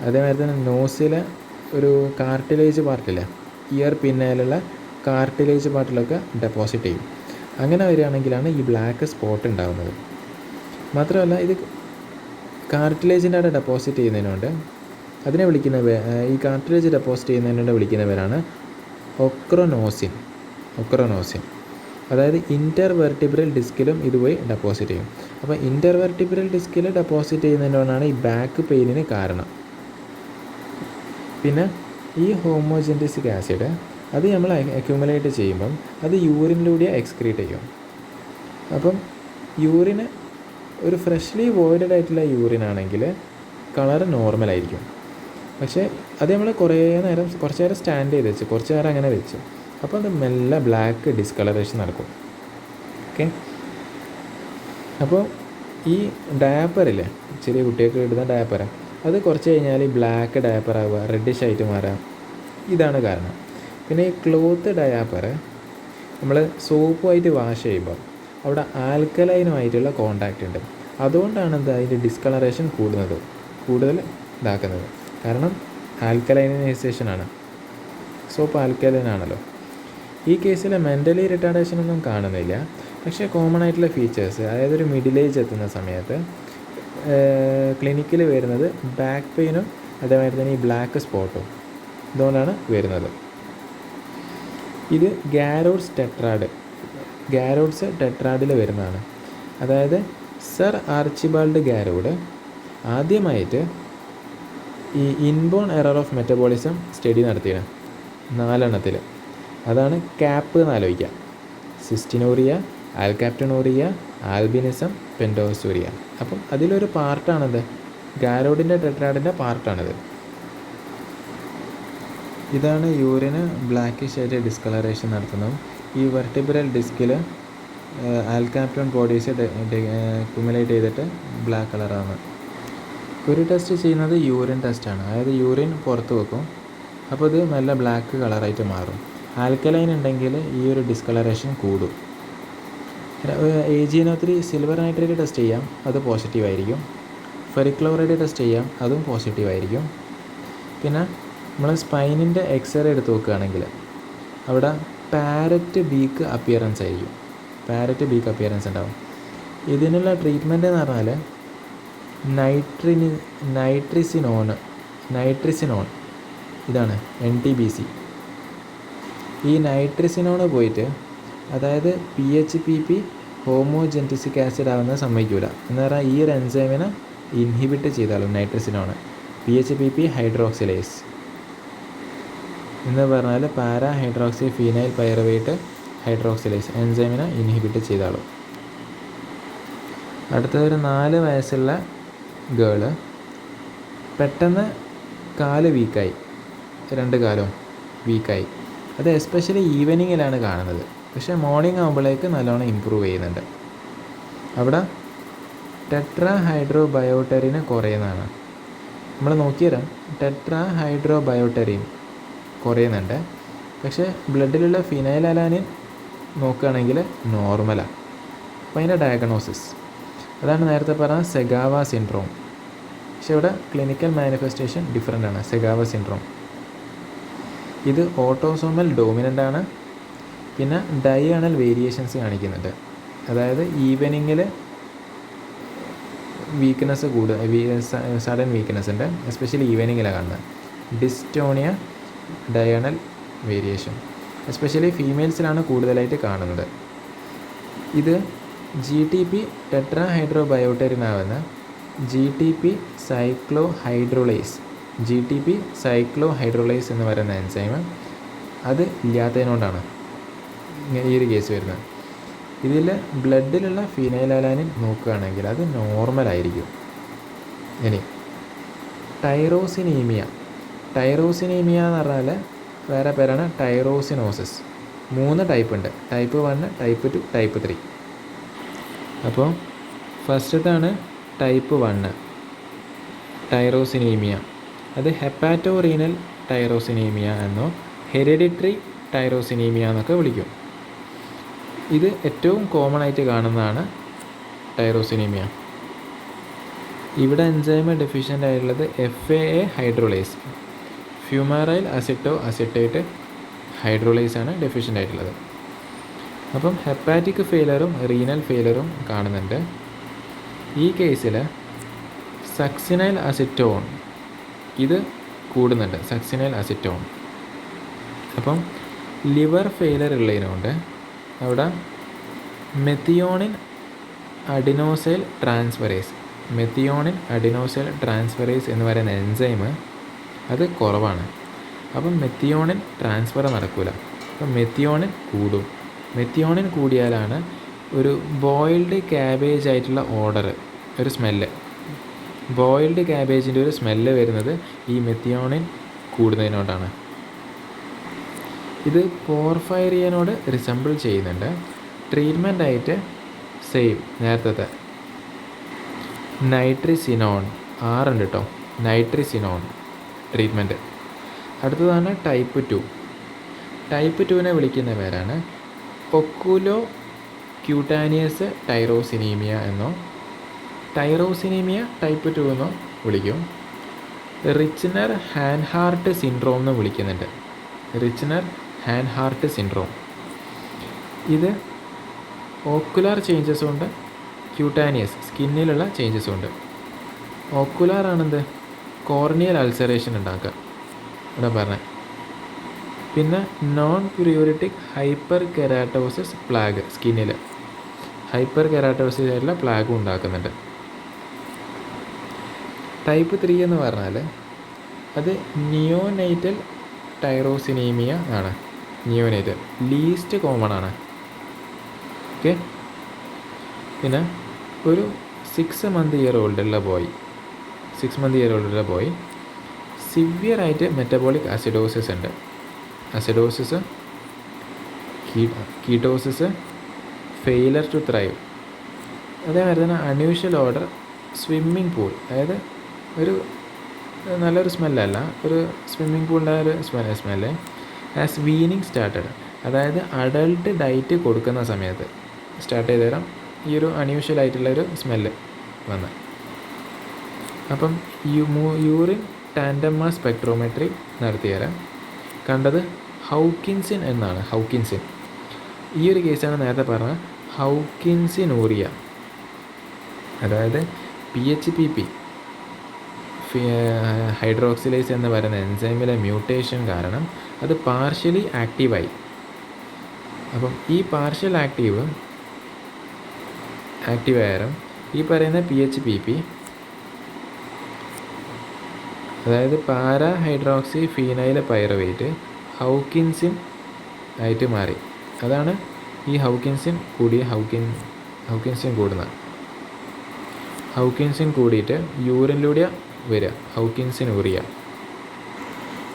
അതേമാതിരി തന്നെ നോസിലെ ഒരു കാർട്ടിലേജ് പാർട്ടില്ലേ, ഇയർ പിന്നേലുള്ള കാർട്ടിലേജ് പാർട്ടിലൊക്കെ ഡെപ്പോസിറ്റ് ചെയ്യും. അങ്ങനെ വരികയാണെങ്കിലാണ് ഈ ബ്ലാക്ക് സ്പോട്ട് ഉണ്ടാകുന്നത്. മാത്രമല്ല ഇത് കാർട്ടിലേജിൻ്റെ അവിടെ ഡെപ്പോസിറ്റ് ചെയ്യുന്നതിനുണ്ട് അതിനെ ഈ കാർട്ടിലേജ് ഡെപ്പോസിറ്റ് ചെയ്യുന്നതിനുണ്ട് വിളിക്കുന്നവരാണ് ഒക്രോനോസിൻ. അതായത് ഇൻ്റർവെർട്ടിബ്രൽ ഡിസ്കിലും ഇതുവഴി ഡെപ്പോസിറ്റ് ചെയ്യും. അപ്പോൾ ഇൻ്റർവെർട്ടിബ്രൽ ഡിസ്കിൽ ഡെപ്പോസിറ്റ് ചെയ്യുന്നതിനാണ് ഈ ബാക്ക് പെയിനിന് കാരണം. പിന്നെ ഈ ഹോമോജെൻറ്റിസിക് ആസിഡ് അത് നമ്മൾ അക്യുമുലേറ്റ് ചെയ്യുമ്പം അത് യൂറിനിലൂടെ എക്സ്ക്രീറ്റ് ചെയ്യും. അപ്പം യൂറിന് ഒരു ഫ്രഷ്ലി വോയിഡഡ് ആയിട്ടുള്ള യൂറിനാണെങ്കിൽ കളർ നോർമലായിരിക്കും. പക്ഷേ അത് നമ്മൾ കുറച്ച് നേരം സ്റ്റാൻഡ് ചെയ്ത് വെച്ച് കുറച്ച് നേരം അങ്ങനെ വെച്ച് അപ്പോൾ അത് മെല്ലെ ബ്ലാക്ക് ഡിസ്കളറേഷൻ നടക്കും. ഓക്കെ. അപ്പോൾ ഈ ഡയപ്പറില്ലേ, ചെറിയ കുട്ടികൾക്ക് ഇടുന്ന ഡയപ്പർ, അത് കുറച്ച് കഴിഞ്ഞാൽ ബ്ലാക്ക് ഡയപ്പർ ആവുക, റെഡിഷ് ആയിട്ട് മാറാം. ഇതാണ് കാരണം. പിന്നെ ഈ ക്ലോത്ത് ഡയപ്പർ നമ്മൾ സോപ്പുമായിട്ട് വാഷ് ചെയ്യുമ്പോൾ അവിടെ ആൽക്കലൈനുമായിട്ടുള്ള കോണ്ടാക്റ്റ് ഉണ്ട്. അതുകൊണ്ടാണ് അതിൻ്റെ ഡിസ്കളറേഷൻ കൂടുതൽ ഇതാക്കുന്നത്. കാരണം ആൽക്കലൈനൈസേഷനാണ്. സോപ്പ് ആൽക്കലൈനാണല്ലോ. ഈ കേസിൽ മെൻ്റലി റിട്ടാർഡേഷനൊന്നും കാണുന്നില്ല. പക്ഷേ കോമൺ ആയിട്ടുള്ള ഫീച്ചേഴ്സ്, അതായത് ഒരു മിഡിൽ ഏജ് എത്തുന്ന സമയത്ത് ക്ലിനിക്കിൽ വരുന്നത് ബാക്ക് പെയിനും അതേമാതിരി തന്നെ ഈ ബ്ലാക്ക് സ്പോട്ടും ഇതുകൊണ്ടാണ് വരുന്നത്. ഇത് ഗാരോഡ്സ് ടെട്രാഡിൽ വരുന്നതാണ്. അതായത് സർ ആർച്ചിബാൾഡ് ഗാരോഡ് ആദ്യമായിട്ട് ഈ inborn error of metabolism study നടത്തിയാണ് 4 അതാണ് ക്യാപ്പ് എന്ന് ആലോചിക്കുക. സിസ്റ്റിനോറിയ, ആൽകാപ്റ്റനോറിയ, ആൽബിനിസം, പെൻഡോസൂരിയ. അപ്പം അതിലൊരു പാർട്ടാണത്, ഗാരോഡിൻ്റെ ടെട്രാഡിൻ്റെ പാർട്ടാണിത്. ഇതാണ് യൂറിന് ബ്ലാക്കിഷ് ആയിട്ട് ഡിസ്കളറേഷൻ നടത്തുന്നത്. ഈ വെർട്ടിബ്രൽ ഡിസ്കിൽ ആൽകാപ്റ്റോൺ ബോഡീസ് അക്യുമുലേറ്റ് ചെയ്തിട്ട് ബ്ലാക്ക് കളറാണ്. ഒരു ടെസ്റ്റ് ചെയ്യുന്നത് യൂറിൻ ടെസ്റ്റാണ്. അതായത് യൂറിൻ പുറത്ത് വെക്കും, അപ്പോൾ ഇത് നല്ല ബ്ലാക്ക് കളറായിട്ട് മാറും. ആൽക്കലൈൻ ഉണ്ടെങ്കിൽ ഈ ഒരു ഡിസ്കളറേഷൻ കൂടും. AgNO3 സിൽവർ നൈട്രേറ്റ് ടെസ്റ്റ് ചെയ്യാം, അത് പോസിറ്റീവായിരിക്കും. ഫെറിക് ക്ലോറൈഡ് ടെസ്റ്റ് ചെയ്യാം, അതും പോസിറ്റീവായിരിക്കും. പിന്നെ നമ്മൾ സ്പൈനിൻ്റെ എക്സ്റേ എടുത്ത് നോക്കുകയാണെങ്കിൽ അവിടെ പാരറ്റ് ബീക്ക് അപ്പിയറൻസ് ഉണ്ടാവും. ഇതിനുള്ള ട്രീറ്റ്മെൻറ്റ് എന്ന് പറഞ്ഞാൽ നൈട്രിസിനോൺ ഇതാണ് NTBC. ഈ നൈട്രിസിനോൺ പോയിട്ട് അതായത് PHPP ഹോമോജെൻറ്റിസിക് ആസിഡ് ആവുന്നത് സമ്മതിക്കില്ല. എന്ന് പറഞ്ഞാൽ ഈ ഒരു എൻസൈമിനെ ഇൻഹിബിറ്റ് ചെയ്താലും നൈട്രിസിനോൺ PHPP ഹൈഡ്രോക്സിലേസ് എന്ന് പറഞ്ഞാൽ para hydroxy phenyl pyruvate hydroxylase എൻസൈമിനെ ഇൻഹിബിറ്റ് ചെയ്താലും. അടുത്തൊരു 4 വയസ്സുള്ള ഗേള് പെട്ടെന്ന് കാല് വീക്കായി, 2 കാലും വീക്കായി. അത് എസ്പെഷ്യലി ഈവനിങ്ങിലാണ് കാണുന്നത്. പക്ഷേ മോർണിംഗ് ആകുമ്പോഴേക്ക് നല്ലോണം ഇമ്പ്രൂവ് ചെയ്യുന്നുണ്ട്. അവിടെ ടെട്രാ ഹൈഡ്രോ ബയോട്ടറിന് കുറയുന്നതാണ്. നമ്മൾ നോക്കിയാൽ ടെട്രാ ഹൈഡ്രോ ബയോട്ടറിൻ കുറയുന്നുണ്ട്. പക്ഷേ ബ്ലഡിലുള്ള ഫിനൈലലാനിൻ നോക്കുകയാണെങ്കിൽ നോർമലാണ്. അപ്പോൾ അതിൻ്റെ ഡയഗ്നോസിസ് അതാണ് നേരത്തെ പറഞ്ഞ സെഗാവ സിൻഡ്രോം. പക്ഷേ ഇവിടെ ക്ലിനിക്കൽ മാനിഫെസ്റ്റേഷൻ ഡിഫറെൻ്റ് ആണ്. സെഗാവ സിൻഡ്രോം ഇത് ഓട്ടോസോമൽ ഡോമിനൻ്റ് ആണ്. പിന്നെ ഡയാണൽ വേരിയേഷൻസ് കാണിക്കുന്നുണ്ട്. അതായത് ഈവനിങ്ങിൽ വീക്ക്നെസ് സഡൻ വീക്ക്നെസ് ഉണ്ട്, എസ്പെഷ്യലി ഈവനിങ്ങിലാണ് കാണുന്നത്. ഡിസ്റ്റോണിയ, ഡയാണൽ വേരിയേഷൻ എസ്പെഷ്യലി ഫീമെയിൽസിലാണ് കൂടുതലായിട്ട് കാണുന്നത്. ഇത് GTP ടെട്രാ ഹൈഡ്രോ ബയോട്ടറിനാവുന്ന GTP സൈക്ലോഹൈഡ്രോളേസ് എന്ന് പറയുന്ന എൻസൈം അത് ഇല്ലാത്തതിനോണ്ടാണ് ഈ ഒരു കേസ് വരുന്നത്. ഇതിൽ ബ്ലഡിലുള്ള ഫിനൈലലാനിൻ നോക്കുകയാണെങ്കിൽ അത് നോർമലായിരിക്കും. ഇനി ടൈറോസിനീമിയ എന്ന് പറഞ്ഞാൽ വേറെ പേരാണ് ടൈറോസിനോസിസ്. 3 ടൈപ്പ് ഉണ്ട്, ടൈപ്പ് 1, ടൈപ്പ് 2, ടൈപ്പ് 3. അപ്പോൾ ഫസ്റ്റത്താണ് ടൈപ്പ് 1 ടൈറോസിനീമിയ. അത് ഹെപ്പാറ്റോറീനൽ ടൈറോസിനീമിയ എന്നോ ഹെറിഡിറ്ററി ടൈറോസിനീമിയ എന്നൊക്കെ വിളിക്കും. ഇത് ഏറ്റവും കോമൺ ആയിട്ട് കാണുന്നതാണ് ടൈറോസിനീമിയ. ഇവിടെ എൻസൈം ഡെഫിഷ്യൻ്റ് ആയിട്ടുള്ളത് FAA ഹൈഡ്രോളേസ്, ഫ്യൂമറൈൽ അസിറ്റോ അസിറ്റേറ്റ് ഹൈഡ്രോളേസ് ആണ് ഡെഫിഷ്യൻ്റ് ആയിട്ടുള്ളത്. അപ്പം ഹെപ്പാറ്റിക് ഫെയിലറും റീനൽ ഫെയിലറും കാണുന്നുണ്ട്. ഈ കേസിൽ സക്സിനൈൽ അസിറ്റോൺ ഇത് കൂടുന്നുണ്ട്, സക്സിനൈൽ അസിറ്റോൺ. അപ്പം ലിവർ ഫെയിലർ ഉള്ളതിനുകൊണ്ട് അവിടെ മെത്തിയോണിൻ അഡിനോസൈൽ ട്രാൻസ്ഫറേസ് എന്ന് പറയുന്ന എൻസൈം അത് കുറവാണ്. അപ്പം മെത്തിയോണിൻ ട്രാൻസ്ഫർ നടക്കില്ല. അപ്പം മെത്തിയോണിൻ കൂടും. മെത്തിയോണിൻ കൂടിയാലാണ് ഒരു ബോയിൽഡ് ക്യാബേജ് ആയിട്ടുള്ള ഒരു സ്മെല്ല്, ബോയിൽഡ് ക്യാബേജിൻ്റെ ഒരു സ്മെല്ല് വരുന്നത് ഈ മെത്തിയോണിൻ കൂടുന്നതിനോടാണ്. ഇത് പോർഫൈറിയനോട് റിസംബിൾ ചെയ്യുന്നുണ്ട്. ട്രീറ്റ്മെൻ്റ് ആയിട്ട് സെയിം നേരത്തെ നൈട്രിസിനോൺ 6 ഉണ്ട് കേട്ടോ, നൈട്രിസിനോൺ ട്രീറ്റ്മെൻറ്റ്. അടുത്തതാണ് ടൈപ്പ് 2. ടൈപ്പ് 2നെ വിളിക്കുന്ന പേരാണ് ഒക്കുലോ ക്യൂട്ടാനിയസ് ടൈറോസിനീമിയ എന്നോ ടൈറോസിനീമിയ ടൈപ്പ് 2 എന്നോ വിളിക്കും. റിച്ച്നർ ഹാൻഹാർട്ട് സിൻഡ്രോം എന്ന് വിളിക്കുന്നുണ്ട്. റിച്ച്നർ ഹാൻഹാർട്ട് സിൻഡ്രോം ഇത് ഓക്കുലാർ ചേഞ്ചസും ഉണ്ട്, ക്യൂട്ടാനിയസ് സ്കിന്നിലുള്ള ചേഞ്ചസും ഉണ്ട്. ഓക്കുലാർ ആണെന്ത് കോർണിയൽ അൾസറേഷൻ ഉണ്ടാക്കുക ഇവിടെ പറഞ്ഞത്. പിന്നെ നോൺ പ്യൂരിറ്റിക് ഹൈപ്പർ കെരാറ്റോസിസ് പ്ലാഗ്, സ്കിന്നിൽ ഹൈപ്പർ കെരാറ്റോസിസ് ആയിട്ടുള്ള പ്ലാഗും ഉണ്ടാക്കുന്നുണ്ട്. ടൈപ്പ് 3 എന്ന് പറഞ്ഞാൽ അത് നിയോനൈറ്റൽ ടൈറോസിനീമിയ ആണ്. നിയോനൈറ്റൽ ലീസ്റ്റ് കോമൺ ആണ്. ഓക്കെ. പിന്നെ ഒരു 6 മന്ത് ഇയർ ഓൾഡുള്ള ബോയ് സിവിയറായിട്ട് മെറ്റബോളിക് അസിഡോസിസ് ഉണ്ട്. Acidosis, ketosis, failure to thrive. അതേമാതിരി തന്നെ അൺയൂഷ്വൽ ഓർഡർ സ്വിമ്മിംഗ് പൂൾ, അതായത് ഒരു നല്ലൊരു സ്മെല്ലല്ല, ഒരു സ്വിമ്മിംഗ് പൂളിൻ്റെ ഒരു സ്മെല്ല് ആസ് വീനിങ് സ്റ്റാർട്ടഡ്, അതായത് അഡൾട്ട് ഡയറ്റ് കൊടുക്കുന്ന സമയത്ത് സ്റ്റാർട്ട് ചെയ്ത് തരാം ഈ ഒരു അൺയൂഷ്വൽ ആയിട്ടുള്ളൊരു സ്മെല്ല് വന്ന്. അപ്പം യൂറിൻ ടാൻഡം മാസ് സ്പെക്ട്രോമെട്രി നടത്തിയരാം. കണ്ടത് ഹൗക്കിൻസിൻ എന്നാണ്. ഈ ഒരു കേസാണ് നേരത്തെ പറഞ്ഞ ഹൗക്കിൻസിനൂറിയ. അതായത് PHPP ഹൈഡ്രോക്സിലേസ് എന്ന് പറയുന്ന എൻസൈമിലെ മ്യൂട്ടേഷൻ കാരണം അത് പാർഷ്യലി ആക്റ്റീവായി. അപ്പം ഈ പാർഷ്യൽ ആക്റ്റീവായാലും ഈ പറയുന്ന PHPP, അതായത് പാരാ ഹൈഡ്രോക്സി ഫീനൈൽ പൈറുവേറ്റ് ഹൗക്കിൻസിൻ ആയിട്ട് മാറി. അതാണ് ഈ ഹൗക്കിൻസിൻ കൂടിയിട്ട് യൂറിനിലൂടെ വരിക, ഹൗക്കിൻസിൻ യൂറിയ.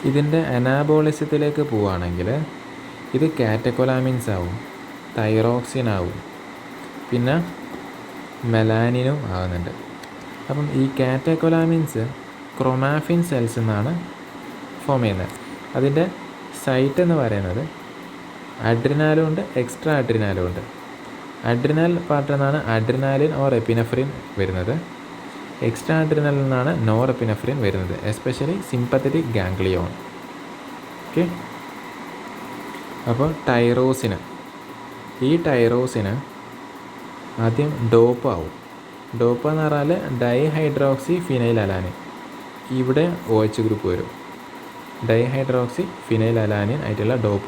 ഇതിൻ്റെ അനാബോളിസത്തിലേക്ക് പോവുകയാണെങ്കിൽ ഇത് കാറ്റക്കൊലാമിൻസ് ആവും, തൈറോക്സിൻ ആവും, പിന്നെ മെലാനിനും ആകുന്നുണ്ട്. അപ്പം ഈ കാറ്റക്കൊലാമിൻസ് ക്രൊമാഫിൻ സെൽസ് എന്നാണ് ഫോം ചെയ്യുന്നത്. അതിൻ്റെ സൈറ്റ് എന്ന് പറയുന്നത് അഡ്രിനാലും ഉണ്ട്, എക്സ്ട്രാ അഡ്രിനാലും ഉണ്ട്. അഡ്രിനാൽ പാർട്ടിൽ നിന്നാണ് അഡ്രിനാലിൻ ഓർ എപ്പിനെഫ്രിൻ വരുന്നത്. എക്സ്ട്രാ അഡ്രിനാലിൽ നിന്നാണ് നോർ എപ്പിനെഫ്രിൻ വരുന്നത്, എസ്പെഷ്യലി സിമ്പത്തറ്റിക് ഗാംഗ്ലിയോൺ. ഓക്കെ. അപ്പോൾ ഈ ടൈറോസിന് ആദ്യം ഡോപ്പ് ആവും. ഡോപ്പ് എന്ന് പറഞ്ഞാൽ ഡൈഹൈഡ്രോക്സി ഫിനൈൽ അലാനിൻ. ഇവിടെ OH ഗ്രൂപ്പ് വരും, ഡൈഹൈഡ്രോക്സി ഫിനൈൽ അലാനിൻ ആയിട്ടുള്ള ഡോപ്പ.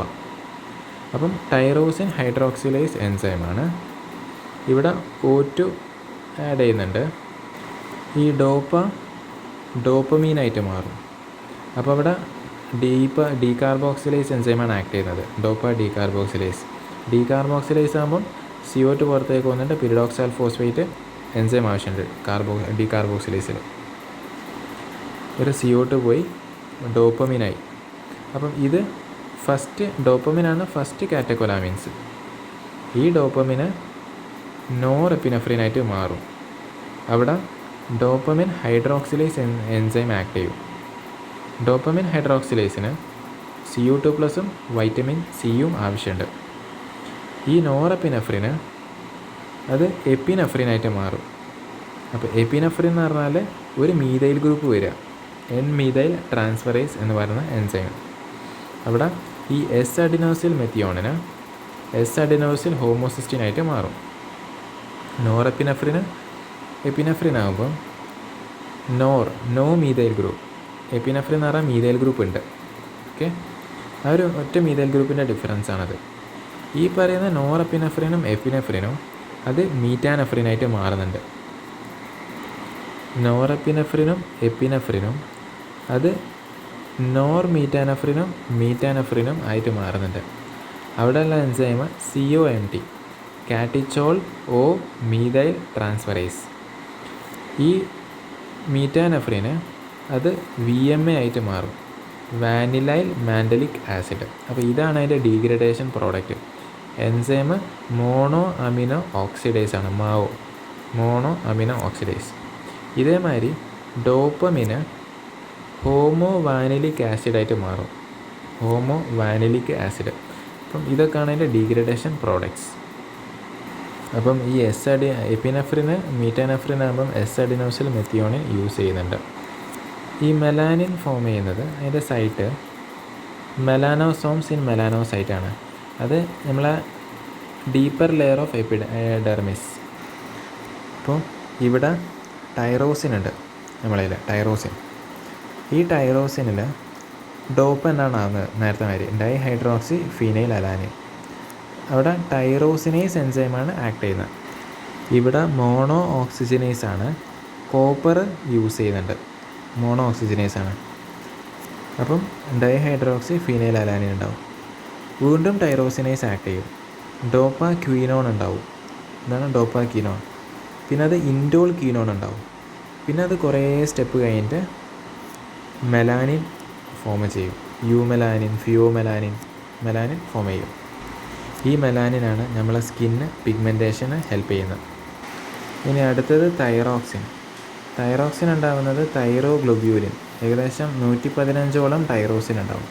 അപ്പം ടൈറോസിൻ ഹൈഡ്രോക്സിലേസ് എൻസൈമാണ്. ഇവിടെ O2 ആഡ് ചെയ്യുന്നുണ്ട്. ഈ ഡോപ്പമീനായിട്ട് മാറും. അപ്പോൾ അവിടെ ഡീകാർബോക്സിലേസ് എൻസൈമാണ് ആക്ട് ചെയ്യുന്നത്, ഡീകാർബോക്സിലേസ് ആകുമ്പം CO2 പുറത്തേക്ക് വന്നിട്ട് പിരിഡോക്സൽ ഫോസ്ഫേറ്റ് എൻസൈം ആവശ്യമുണ്ട് ഡീകാർബോക്സിലേസിൽ. ഒരു CO2 പോയി ഡോപ്പമിനായി. അപ്പം ഇത് ഡോപ്പമിനാണ് ഫസ്റ്റ് കാറ്റക്കൊലാമിൻസ്. ഈ ഡോപ്പമിന് നോർ എപ്പിനെഫ്രിനായിട്ട് മാറും. അവിടെ ഡോപ്പമിൻ ഹൈഡ്രോക്സിലേസ് എൻസൈം ആക്ട് ചെയ്യും. ഡോപ്പമിൻ ഹൈഡ്രോക്സിലേസിന് CO2+ വൈറ്റമിൻ സിയും ആവശ്യമുണ്ട്. ഈ നോർ എപ്പിനെഫ്രിന് അത് എപ്പിനെഫ്രിനായിട്ട് മാറും. അപ്പോൾ എപ്പിനെഫ്രിൻ എന്ന് പറഞ്ഞാൽ ഒരു മീഥൈൽ ഗ്രൂപ്പ് വരിക, N-മീഥൈൽ ട്രാൻസ്ഫറേസ് എന്ന് പറയുന്ന എൻസൈം. അവിടെ ഈ S-അഡിനോസിൽ മെത്തിയോണിന് S-അഡിനോസിൽ ഹോമോസിസ്റ്റിനായിട്ട് മാറും. നോർ എപ്പിനെഫ്രിൻ ആകുമ്പോൾ നോ മീഥൈൽ ഗ്രൂപ്പ്. എപ്പിനെഫ്രിൻ എന്ന് പറഞ്ഞാൽ മീഥൈൽ ഗ്രൂപ്പ് ഉണ്ട്. ഓക്കെ, ആ ഒരു ഒറ്റ മീഥൈൽ ഗ്രൂപ്പിൻ്റെ ഡിഫറൻസ് ആണത്. ഈ പറയുന്ന നോർ എപ്പിനെഫ്രിനും അത് മീറ്റാനെഫ്രിനായിട്ട് മാറുന്നുണ്ട്. നോർ എപ്പിനെഫ്രിനും അത് നോർ മീറ്റാനെഫ്രിനും ആയിട്ട് മാറുന്നുണ്ട്. അവിടെയുള്ള enzyme COMT, കാറ്റിച്ചോൾ O methyl transferase. ഈ മീറ്റാനെഫ്രിന് അത് VMA ആയിട്ട് മാറും, വാനിലൈൽ മാൻഡലിക് ആസിഡ്. അപ്പോൾ ഇതാണ് അതിൻ്റെ degradation product. Enzyme mono amino oxidase ആണ്, മോണോ അമിനോ ഓക്സിഡേസ്. ഇതേമാതിരി ഡോപ്പമിന് ഹോമോ വാനിലിക് ആസിഡായിട്ട് മാറും, അപ്പം ഇതൊക്കെയാണ് അതിൻ്റെ ഡീഗ്രഡേഷൻ പ്രോഡക്ട്സ്. അപ്പം ഈ എപ്പിനെഫ്രിന് മീറ്റാനെഫ്രിൻ ആകുമ്പം S-അഡിനോസിൽ മെത്തിയോണിൻ യൂസ് ചെയ്യുന്നുണ്ട്. ഈ മെലാനിൻ ഫോം ചെയ്യുന്നത് അതിൻ്റെ സൈറ്റ് മെലാനോസോംസ് ഇൻ മെലാനോസൈറ്റാണ്. അത് നമ്മളെ ഡീപ്പർ ലെയർ ഓഫ് എപ്പിഡെർമിസ്. അപ്പോൾ ഇവിടെ ടൈറോസിൻ ഉണ്ട്, നമ്മളതിൽ ഈ ടൈറോസിനിൽ ഡോപ്പ് എന്നാണ് ആകുന്നത്, നേരത്തെ മാതിരി ഡൈഹൈഡ്രോക്സി ഫീനൈൽ അലാനിൻ. അവിടെ ടൈറോസിനേസ് എൻസൈമാണ് ആക്ട് ചെയ്യുന്നത്. ഇവിടെ മോണോ ഓക്സിജനേസ് ആണ്, കോപ്പർ യൂസ് ചെയ്യുന്നുണ്ട്, മോണോ ഓക്സിജനേസ് ആണ്. അപ്പം ഡൈഹൈഡ്രോക്സി ഫീനൈൽ അലാനിൻ ഉണ്ടാവും. വീണ്ടും ടൈറോസിനേസ് ആക്ട് ചെയ്യും, ഡോപ്പ ക്വീനോൺ ഉണ്ടാവും. ഇതാണ് ഡോപ്പ ക്വീനോൺ. പിന്നെ അത് ഇൻഡോൾ ക്വീനോൺ ഉണ്ടാവും. പിന്നെ അത് കുറേ സ്റ്റെപ്പ് കഴിഞ്ഞിട്ട് മെലാനിൻ ഫോം ചെയ്യും, യൂമെലാനിൻ, മെലാനിൻ ഫോം ചെയ്യും. ഈ മെലാനിനാണ് നമ്മളെ സ്കിന്ന് പിഗ്മെൻറ്റേഷന് ഹെൽപ്പ് ചെയ്യുന്നത്. ഇനി അടുത്തത് തൈറോക്സിൻ ഉണ്ടാകുന്നത് തൈറോഗ്ലോബ്യൂലിൻ. ഏകദേശം 115ഓളം ടൈറോസിൻ ഉണ്ടാവും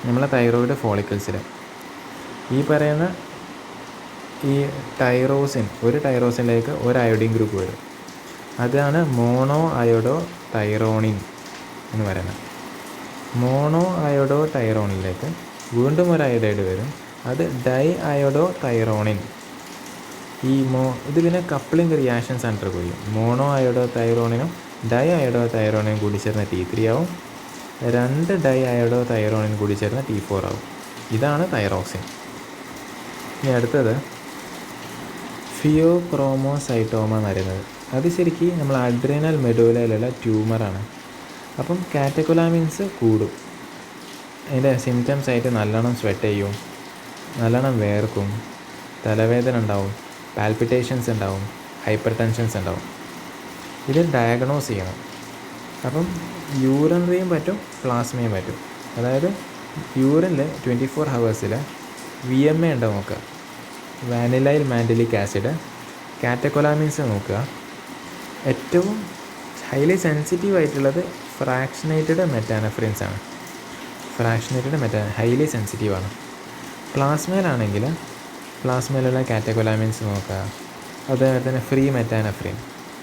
നമ്മളെ തൈറോയിഡ് ഫോളിക്കിൾസിൽ. ഈ പറയുന്ന ഈ ഒരു ടൈറോസിനിലേക്ക് ഒരു അയോഡിൻ ഗ്രൂപ്പ് വരും. അതാണ് മോണോ അയോഡോ തൈറോണിൻ എന്ന് പറയുന്നത്. മോണോ അയോഡോ തൈറോണിലേക്ക് വീണ്ടും ഒരു അയോഡൈഡ് വരും, അത് ഡൈ അയോഡോ തൈറോണിൻ. ഇത് പിന്നെ കപ്ലിംഗ് റിയാക്ഷൻസ് അണ്ടർഗോ ചെയ്യും. മോണോ അയോഡോ തൈറോണിനും ഡൈ അയോഡോ തൈറോണിനും കൂടി ചേർന്ന T3 ആവും. 2 ഡൈ അയോഡോ തൈറോണിനും കൂടി ചേർന്ന T4 ആവും. ഇതാണ് തൈറോക്സിൻ. ഇനി അടുത്തത് ഫിയോക്രോമോസൈറ്റോമ എന്ന് പറയുന്നത്. അത് ശരിക്കും നമ്മൾ അഡ്രീനൽ മെഡുലയിലുള്ള ട്യൂമറാണ്. അപ്പം കാറ്റക്കൊലാമിൻസ് കൂടും. അതിൻ്റെ സിംറ്റംസ് ആയിട്ട് നല്ലോണം സ്വെറ്റ് ചെയ്യും, നല്ലോണം വേർക്കും, തലവേദന ഉണ്ടാവും, പാൽപിറ്റേഷൻസ് ഉണ്ടാവും, ഹൈപ്പർ ടെൻഷൻസ് ഉണ്ടാവും. ഇത് ഡയഗ്നോസ് ചെയ്യണം. അപ്പം യൂറിനറിയും പറ്റും, പ്ലാസ്മയും പറ്റും. അതായത് യൂറിനിൽ 24 hours VMA ഉണ്ടോ നോക്കുക, വാനിലൈൽ മാൻഡലിക് ആസിഡ്, കാറ്റക്കൊലാമിൻസ് നോക്കുക. ഏറ്റവും ഹൈലി സെൻസിറ്റീവ് ആയിട്ടുള്ളത് ഫ്രാക്ഷനേറ്റഡ് മെറ്റാനഫ്രിൻസ് ആണ്. ഹൈലി സെൻസിറ്റീവാണ്. പ്ലാസ്മയിലാണെങ്കിൽ പ്ലാസ്മയിലുള്ള കാറ്റക്കൊലാമിൻസ് നോക്കുക. അതുപോലെ തന്നെ ഫ്രീ മെറ്റാനഫ്രിൻ,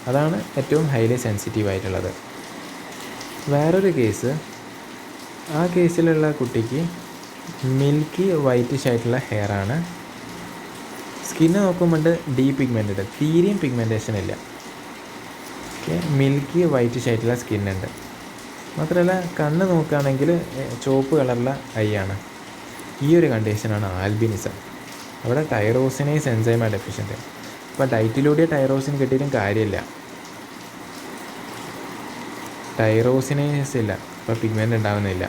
അതാണ് ഏറ്റവും ഹൈലി സെൻസിറ്റീവ് ആയിട്ടുള്ളത്. വേറൊരു കേസ്, ആ കേസിലുള്ള കുട്ടിക്ക് മിൽക്കി വൈറ്റിഷ് ആയിട്ടുള്ള ഹെയർ ആണ്. സ്കിന്ന് നോക്കുമ്പോൾ ഡീപിഗ്മെൻറ്റഡ്, തീരെയും പിഗ്മെൻറ്റേഷൻ ഇല്ല. മിൽക്കി വൈറ്റിഷ് ആയിട്ടുള്ള സ്കിന്നുണ്ട്. മാത്രമല്ല കണ്ണ് നോക്കുകയാണെങ്കിൽ ചുവപ്പ് കളറുള്ള ഐ ആണ്. ഈ ഒരു കണ്ടീഷനാണ് ആൽബിനിസം. അവിടെ ടൈറോസിനേസ് എൻസൈമ ഡെഫിഷ്യൻ്റ്. അപ്പോൾ ഡയറ്റിലൂടെ ടൈറോസിൻ കിട്ടിയിട്ടും കാര്യമില്ല, ടൈറോസിനേസ് ഇല്ല, അപ്പോൾ പിഗ്മെൻ്റ് ഉണ്ടാവുന്നില്ല.